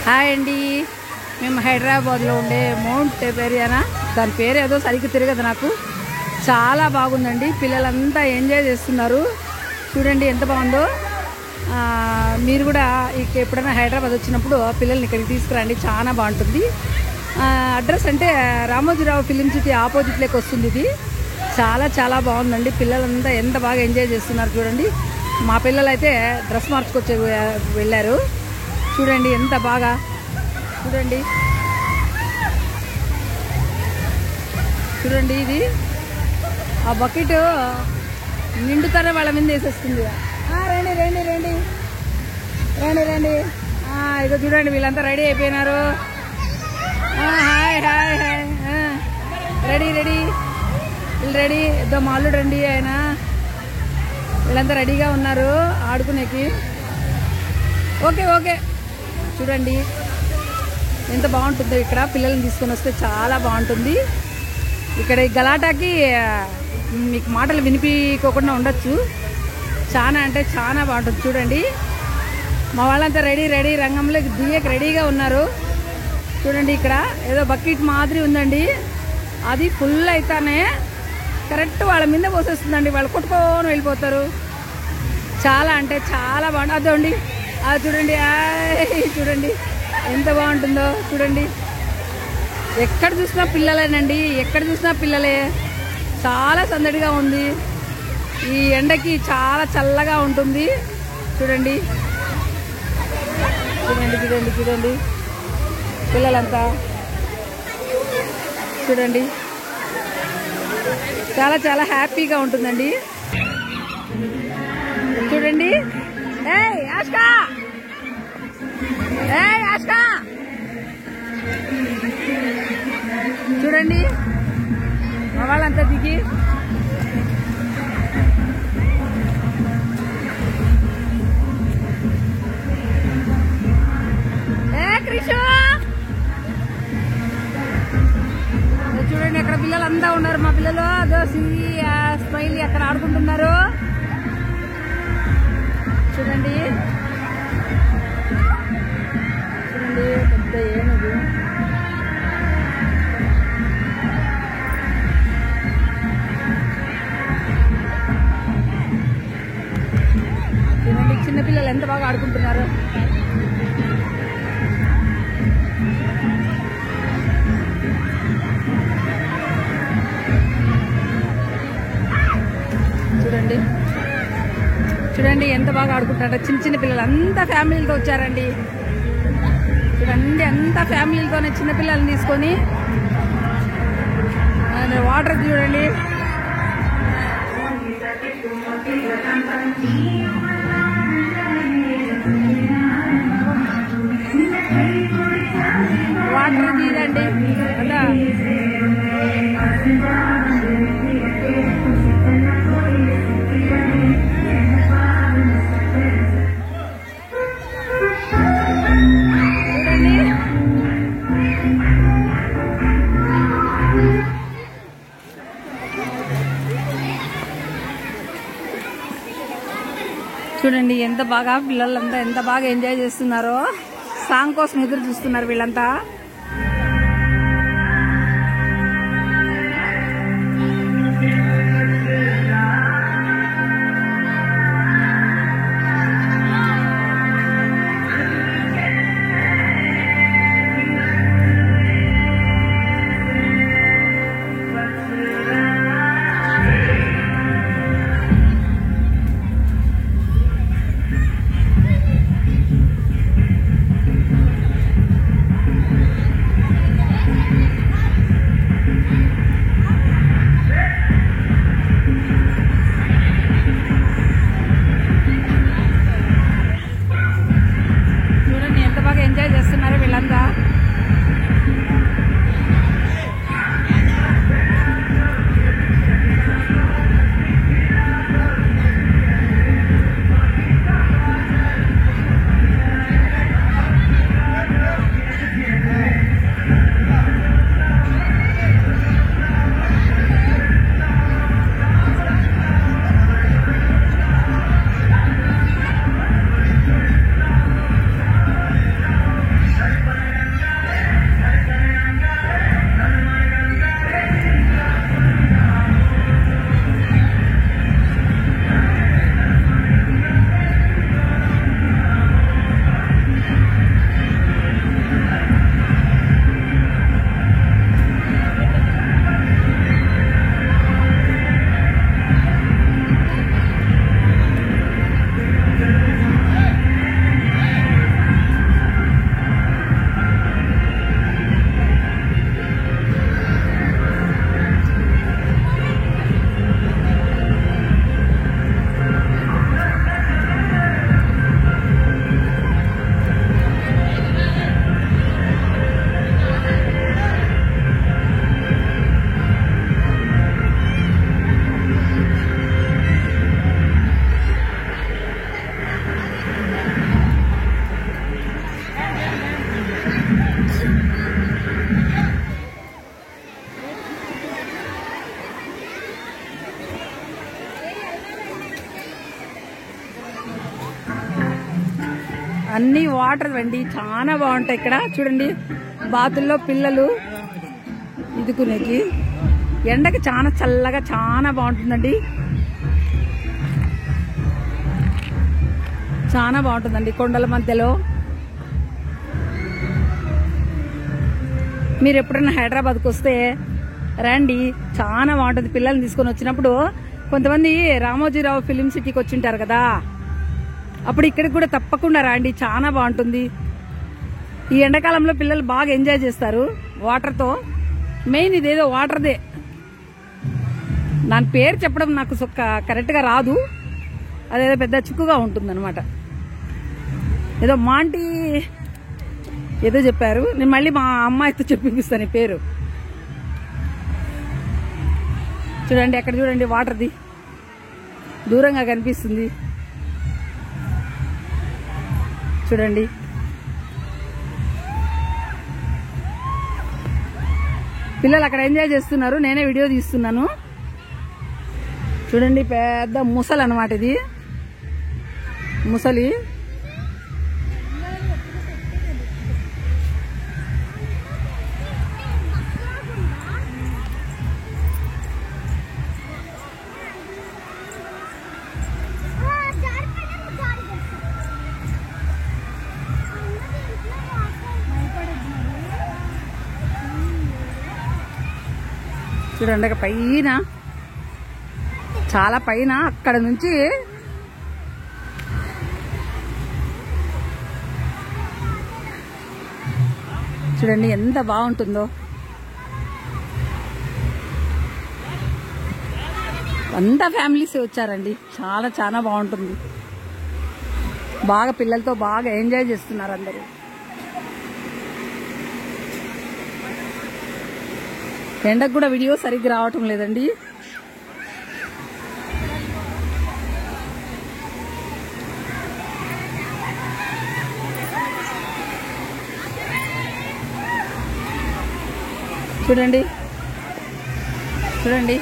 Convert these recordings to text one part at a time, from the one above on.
Hi అండి. మేము హైదరాబాద్లో ఉండే మౌంట్ ఎబెరియానా, దాని పేరు ఏదో సరిగ్గా తిరగదు నాకు. చాలా బాగుందండి. పిల్లలంతా ఎంజాయ్ చేస్తున్నారు. చూడండి ఎంత బాగుందో. మీరు కూడా ఎప్పుడైనా హైదరాబాద్ వచ్చినప్పుడు పిల్లల్ని ఇక్కడికి తీసుకురండి, చాలా బాగుంటుంది. అడ్రస్ అంటే రామోజీరావు ఫిలిం సిటీ ఆపోజిట్లోకి వస్తుంది. ఇది చాలా చాలా బాగుందండి. పిల్లలంతా ఎంత బాగా ఎంజాయ్ చేస్తున్నారు చూడండి. మా పిల్లలు అయితే డ్రెస్ మార్చుకొచ్చి వెళ్ళారు. చూడండి ఎంత బాగా. చూడండి చూడండి ఇది ఆ బకెట్ నిండుతర వాళ్ళ మీద వేసేస్తుంది. రండి రండి రండి రండి రండి. ఇదో చూడండి వీళ్ళంతా రెడీ అయిపోయినారు. Hi hi hi. Ready ready వీళ్ళు రెడీ. ఇద్దో మాల్లుడు రండి ఆయన. వీళ్ళంతా రెడీగా ఉన్నారు ఆడుకునేకి. Okay okay. చూడండి ఎంత బాగుంటుందో. ఇక్కడ పిల్లల్ని తీసుకొని వస్తే చాలా బాగుంటుంది. ఇక్కడ ఈ గలాటాకి మీకు మాటలు వినిపించకుండా ఉండొచ్చు. చాలా అంటే చాలా బాగుంటుంది. చూడండి మా వాళ్ళంతా రెడీ రెడీ రంగంలోకి దియ్యకి రెడీగా ఉన్నారు. చూడండి ఇక్కడ ఏదో బకెట్ మాదిరి ఉందండి. అది ఫుల్ అయితేనే కరెక్ట్ వాళ్ళ మీద పోసేస్తుందండి. వాళ్ళు కొట్టుకొని వెళ్ళిపోతారు. చాలా అంటే చాలా బాగుంటుంది. అదండి అది చూడండి. చూడండి ఎంత బాగుంటుందో. చూడండి ఎక్కడ చూసినా పిల్లలేనండి. ఎక్కడ చూసినా పిల్లలే. చాలా సందడిగా ఉంది. ఈ ఎండకి చాలా చల్లగా ఉంటుంది. చూడండి చూడండి చూడండి చూడండి పిల్లలంతా. చూడండి చాలా చాలా హ్యాపీగా ఉంటుందండి. చూడండి. ఏయ్ ఆష్కా, ఏయ్ ఆష్కా. చూడండి మా వాళ్ళంతా దిగి క్రిషు. చూడండి అక్కడ పిల్లలంతా ఉన్నారు. మా పిల్లలు అదో స్మైలీ అక్కడ ఆడుకుంటున్నారు. చూడండి చూడండి పెద్ద ఏనుగు. చూడండి చిన్నపిల్లలు ఎంత బాగా ఆడుకుంటున్నారు. చూడండి చూడండి ఎంత బాగా ఆడుకుంటారో. చిన్న చిన్న పిల్లలు అంతా ఫ్యామిలీలతో వచ్చారండి. చూడండి అంతా ఫ్యామిలీలతోనే చిన్నపిల్లల్ని తీసుకొని. వాటర్ చూడండి. వాటర్ తీయండి అలా. చూడండి ఎంత బాగా పిల్లలంతా ఎంత బాగా ఎంజాయ్ చేస్తున్నారో. సాంగ్ కోసం ఎదురు చూస్తున్నారు వీళ్ళంతా. అన్ని వాటర్ అండి, చాలా బాగుంటాయి ఇక్కడ. చూడండి బాతుల్లో పిల్లలు ఇదుకునేకి. ఎండకి చాలా చల్లగా చాలా బాగుంటుందండి, చాలా బాగుంటుందండి కొండల మధ్యలో. మీరు ఎప్పుడైనా హైదరాబాద్కి వస్తే రండి, చాలా బాగుంటుంది. పిల్లల్ని తీసుకొని వచ్చినప్పుడు కొంతమంది రామోజీరావు ఫిలిం సిటీకి వచ్చింటారు కదా, అప్పుడు ఇక్కడికి కూడా తప్పకుండా రండి, చాలా బాగుంటుంది. ఈ ఎండాకాలంలో పిల్లలు బాగా ఎంజాయ్ చేస్తారు వాటర్తో. మెయిన్ ఇదేదో వాటర్దే, దాని పేరు చెప్పడం నాకు కరెక్ట్గా రాదు, అదేదో పెద్ద చిక్కుగా ఉంటుంది అనమాట. ఏదో మాంటీ ఏదో చెప్పారు, నేను మళ్ళీ మా అమ్మాయితో చెప్పిస్తాను ఈ పేరు. చూడండి అక్కడ చూడండి వాటర్ది దూరంగా కనిపిస్తుంది చూడండి. పిల్లలు అక్కడ ఎంజాయ్ చేస్తున్నారు, నేనే వీడియో తీస్తున్నాను. చూడండి పెద్ద ముసలి అన్నమాట, ఇది ముసలి. చూడండి అక్కడ పైన, చాలా పైన, అక్కడ నుంచి చూడండి ఎంత బాగుంటుందో. అంతా ఫ్యామిలీస్ వచ్చారండి, చాలా చాలా బాగుంటుంది. బాగా పిల్లలతో బాగా ఎంజాయ్ చేస్తున్నారు అందరూ. ఎండకు కూడా వీడియో సరిగ్గా రావటం లేదండి. చూడండి చూడండి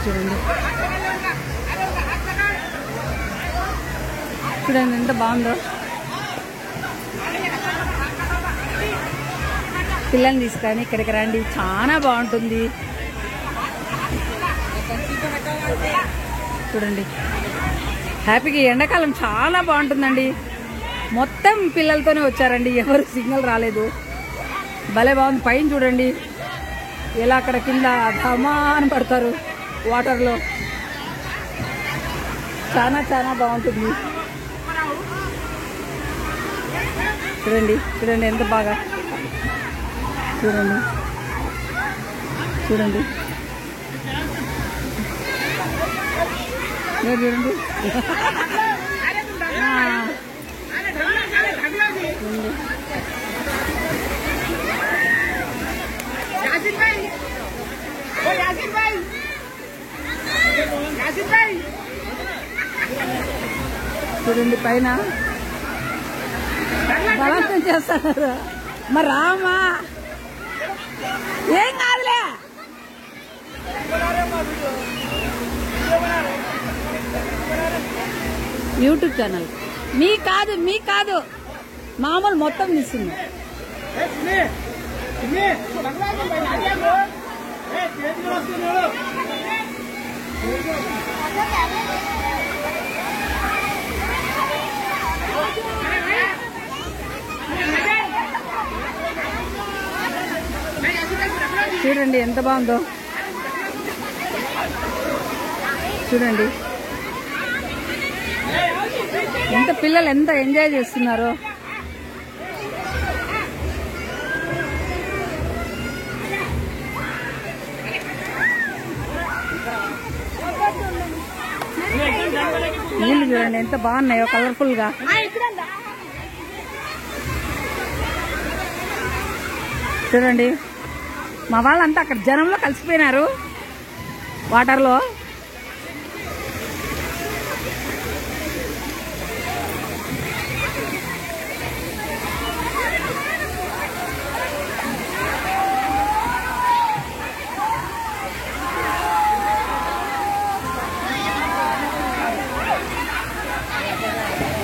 చూడండి చూడండి ఎంత బాగుందో. పిల్లల్ని తీసుకొని ఇక్కడికి రండి, చాలా బాగుంటుంది. చూడండి హ్యాపీగా, ఎండాకాలం చాలా బాగుంటుందండి. మొత్తం పిల్లలతోనే వచ్చారండి, ఎవరు సిగ్నల్ రాలేదు. భలే బాగుంది. పైన చూడండి ఎలా అక్కడ కింద ధమాన్ పడతారు వాటర్లో, చాలా చాలా బాగుంటుంది. చూడండి చూడండి ఎంత బాగా, చూడండి చూడండి చూడండి చూడండి పైన బలవంతం చేస్తారు. మరి రామా ఏం కాదులే, యూట్యూబ్ ఛానల్ మీ కాదు మామూలు మొత్తం తీస్తుంది. చూడండి ఎంత బాగుందో, చూడండి ఎంత పిల్లలు ఎంత ఎంజాయ్ చేస్తున్నారో. నీళ్ళు చూడండి ఎంత బాగున్నాయో, కలర్ఫుల్ గా. చూడండి మా వాళ్ళంతా అక్కడ జనంలో కలిసిపోయినారు వాటర్లో.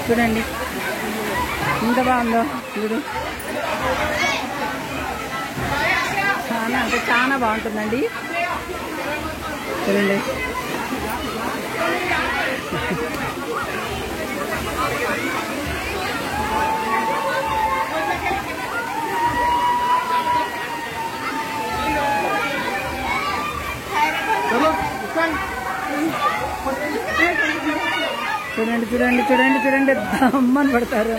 చూడండి ఎంత బాగుందో చూడు. చాలా అంటే చాలా బాగుంటుందండి. చూడండి చూడండి చూడండి చూడండి చూడండి దమ్మని పడతారు.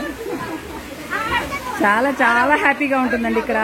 చాలా చాలా హ్యాపీగా ఉంటుందండి ఇక్కడ.